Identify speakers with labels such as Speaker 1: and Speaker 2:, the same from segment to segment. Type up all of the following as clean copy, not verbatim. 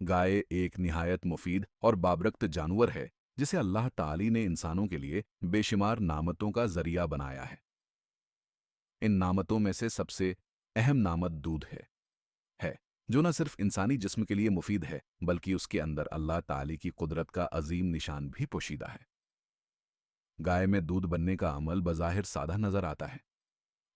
Speaker 1: गाय एक निहायत मुफीद और बाबरकत जानवर है जिसे अल्लाह ताली ने इंसानों के लिए बेशुमार नामतों का जरिया बनाया है। इन नामतों में से सबसे अहम नामत दूध है जो न सिर्फ इंसानी जिस्म के लिए मुफीद है बल्कि उसके अंदर अल्लाह ताली की कुदरत का अजीम निशान भी पोशीदा है। गाय में दूध बनने का अमल बज़ाहिर सादा नजर आता है,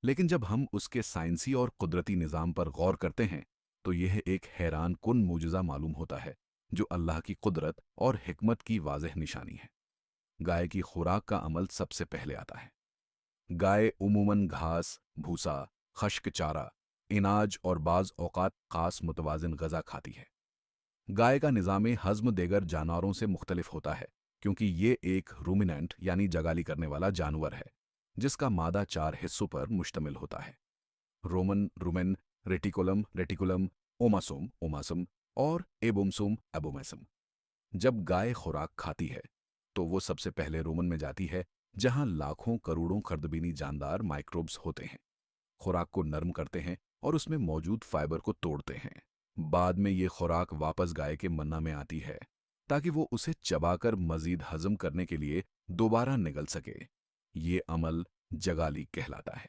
Speaker 1: लेकिन जब हम उसके साइंसी और कुदरती निज़ाम पर गौर करते हैं तो यह एक हैरान कुन मूजिज़ा मालूम होता है जो अल्लाह की कुदरत और हिकमत की वाज़ेह निशानी है। गाय की खुराक का अमल सबसे पहले आता है। गाय उमूमन घास, भूसा, खश्क चारा, इनाज और बाज़ औक़ात ख़ास मुतवाज़िन ग़ज़ा खाती है। गाय का निज़ाम हज़्म देगर जानवरों से मुख्तलिफ होता है क्योंकि ये एक रूमिनेंट यानी जगाली करने वाला जानवर है जिसका मादा 4 हिस्सों पर मुश्तमिल होता है: रोमन, रुमेन, रेटिकुलम, ओमासोम, ओमासम और एबोमसोम, एबोमेसम। जब गाय खुराक खाती है तो वो सबसे पहले रोमन में जाती है जहां लाखों करोड़ों खर्दबीनी जानदार माइक्रोब्स होते हैं, खुराक को नरम करते हैं और उसमें मौजूद फाइबर को तोड़ते हैं। बाद में ये खुराक वापस गाय के मन्ना में आती है ताकि वो उसे चबाकर मजीद हजम करने के लिए दोबारा निगल सके। ये अमल जगाली कहलाता है।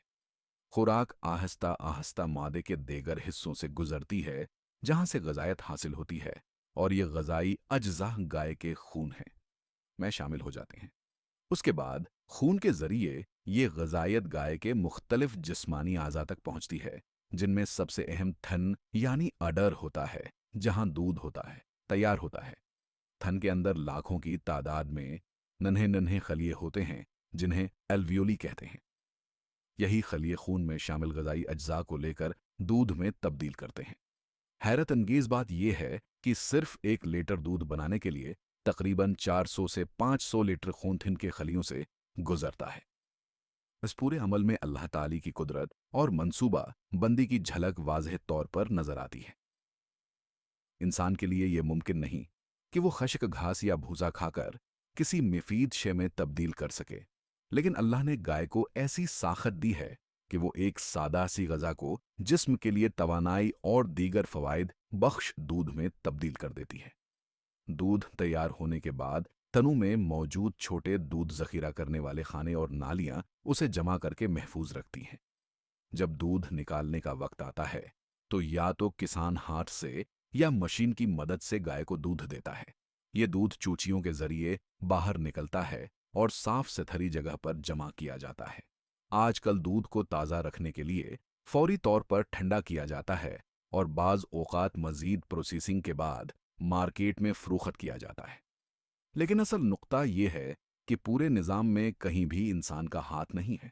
Speaker 1: खुराक आहिस्ता आहिस्ता मादे के देगर हिस्सों से गुजरती है जहां से ग़िज़ायत हासिल होती है और ये ग़िज़ाई अज्जा गाय के खून में शामिल हो जाते हैं। उसके बाद खून के जरिए ये ग़िज़ायत गाय के मुख्तलिफ जिस्मानी आज़ा तक पहुंचती है जिनमें सबसे अहम थन यानी अडर होता है जहां दूध तैयार होता है। थन के अंदर लाखों की तादाद में नन्हे नन्हे खलिए होते हैं जिन्हें एल्वियोली कहते हैं। यही खलिए खून में शामिल ग़िज़ाई अज्जा को लेकर दूध में तब्दील करते हैं। हैरत अंगेज बात यह है कि सिर्फ 1 लीटर दूध बनाने के लिए तकरीबन 400 से 500 लीटर खून थिन के खलियों से गुजरता है। इस पूरे अमल में अल्लाह ताली की कुदरत और मंसूबा बंदी की झलक वाज़ेह तौर पर नजर आती है। इंसान के लिए यह मुमकिन नहीं कि वो खश्क घास या भूसा खाकर किसी मुफीद शे में तब्दील कर सके, लेकिन अल्लाह ने गाय को ऐसी साखत दी है कि वो एक सादा सी ग़ज़ा को जिस्म के लिए तवानाई और दीगर फ़वाइद बख्श दूध में तब्दील कर देती है। दूध तैयार होने के बाद तनु में मौजूद छोटे दूध ज़ख़ीरा करने वाले खाने और नालियां उसे जमा करके महफूज रखती हैं। जब दूध निकालने का वक्त आता है तो या तो किसान हाथ से या मशीन की मदद से गाय को दूध देता है। ये दूध चूचियों के जरिए बाहर निकलता है और साफ सुथरी जगह पर जमा किया जाता है। आजकल दूध को ताज़ा रखने के लिए फौरी तौर पर ठंडा किया जाता है और बाज़ औक़ात मज़ीद प्रोसेसिंग के बाद मार्केट में फ़रोख्त किया जाता है। लेकिन असल नुक्ता यह है कि पूरे निज़ाम में कहीं भी इंसान का हाथ नहीं है।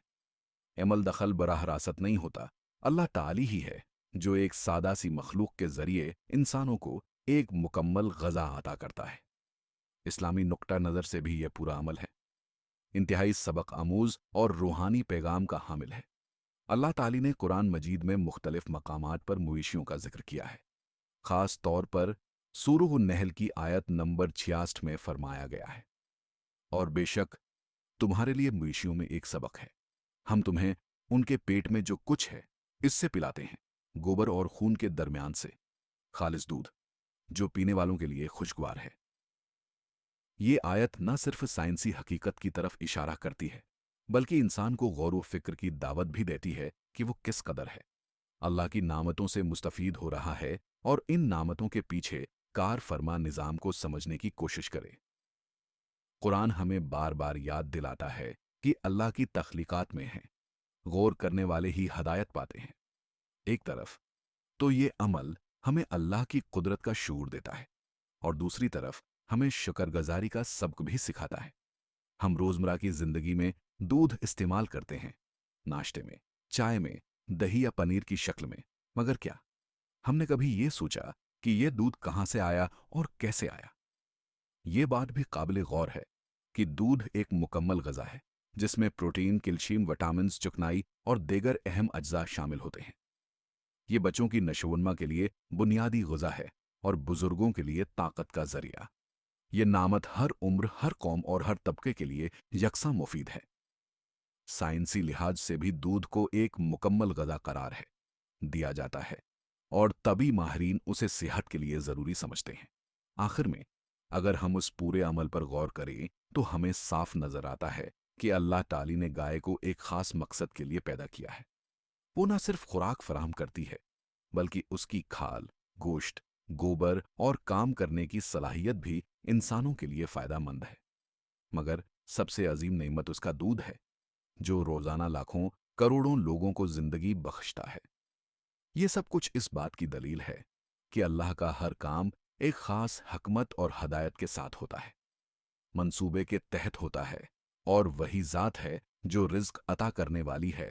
Speaker 1: अमल दखल बराह रास्त नहीं होता। अल्लाह ताली ही है जो एक सादा सी मखलूक के जरिए इंसानों को एक मुकम्मल ग़ज़ा अता करता है। इस्लामी नुक्ता नज़र से भी यह पूरा अमल है इंतहाई सबक आमूज़ और रूहानी पैगाम का हामिल है। अल्लाह ताली ने कुरान मजीद में मुख्तलिफ मकामात पर मवेशियों का जिक्र किया है। ख़ास तौर पर सूरह नहल की आयत नंबर 66 में फरमाया गया है, और बेशक तुम्हारे लिए मवेशियों में एक सबक है। हम तुम्हें उनके पेट में जो कुछ है इससे पिलाते हैं, गोबर और खून के दरमियान से, खालिस दूध जो पीने वालों के लिए खुशगवार है। ये आयत न सिर्फ साइंसी हकीकत की तरफ इशारा करती है बल्कि इंसान को गौर व फिक्र की दावत भी देती है कि वो किस कदर है अल्लाह की नामतों से मुस्तफीद हो रहा है और इन नामतों के पीछे कार फरमा निज़ाम को समझने की कोशिश करे। कुरान हमें बार बार याद दिलाता है कि अल्लाह की तख्लीकात में है, गौर करने वाले ही हदायत पाते हैं। एक तरफ तो ये अमल हमें अल्लाह की कुदरत का शूर देता है और दूसरी तरफ हमें शुक्रगुजारी का सबक भी सिखाता है। हम रोजमर्रा की जिंदगी में दूध इस्तेमाल करते हैं, नाश्ते में, चाय में, दही या पनीर की शक्ल में, मगर क्या हमने कभी ये सोचा कि यह दूध कहां से आया और कैसे आया? ये बात भी काबिल गौर है कि दूध एक मुकम्मल ग़ज़ा है जिसमें प्रोटीन, कैल्शियम, विटामिन्स, चिकनाई और दीगर अहम अज्जा शामिल होते हैं। ये बच्चों की नशोन्मा के लिए बुनियादी ग़ज़ा है और बुजुर्गों के लिए ताकत का जरिया। ये नामत हर उम्र, हर कौम और हर तबके के लिए यकसा मुफीद है। साइंसी लिहाज से भी दूध को एक मुकम्मल ग़ज़ा करार है दिया जाता है और तभी माहिरीन उसे सेहत के लिए ज़रूरी समझते हैं। आखिर में अगर हम उस पूरे अमल पर गौर करें तो हमें साफ नजर आता है कि अल्लाह ताली ने गाय को एक खास मकसद के लिए पैदा किया है। वो न सिर्फ खुराक फराहम करती है, बल्कि उसकी खाल, गोश्त, गोबर और काम करने की सलाहियत भी इंसानों के लिए फायदेमंद है। मगर सबसे अजीम नेमत उसका दूध है, जो रोजाना लाखों करोड़ों लोगों को जिंदगी बख्शता है। ये सब कुछ इस बात की दलील है कि अल्लाह का हर काम एक खास हकमत और हदायत के साथ होता है, मंसूबे के तहत होता है, और वही जात है जो रिज्क अता करने वाली है